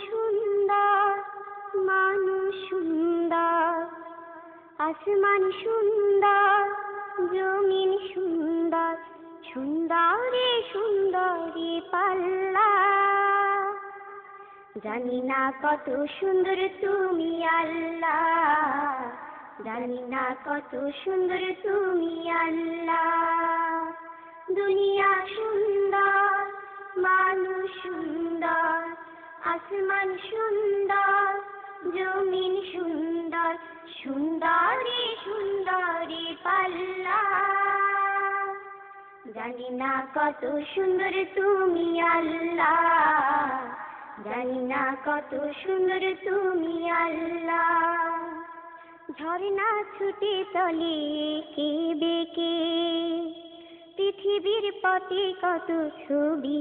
সুন্দর, মানুষ সুন্দর, আসমান সুন্দর, জমিন সুন্দর, সুন্দরে সুন্দরী পাল্লা। জানি না কত সুন্দর তুমি আল্লাহ, জানি না কত সুন্দর তুমি আল্লাহ। দুনিয়া সুন্দর, মানুষ সুন্দর, আসমান সুন্দর, জমিন সুন্দর, সুন্দরী সুন্দরী পাল্লা। জানি না কত সুন্দর তুমি আল্লাহ, জানি না কত সুন্দর তুমি আল্লাহ। ঝর্ণা ছুটে চলে কে বেঁকে, পৃথিবীর পথে কত ছবি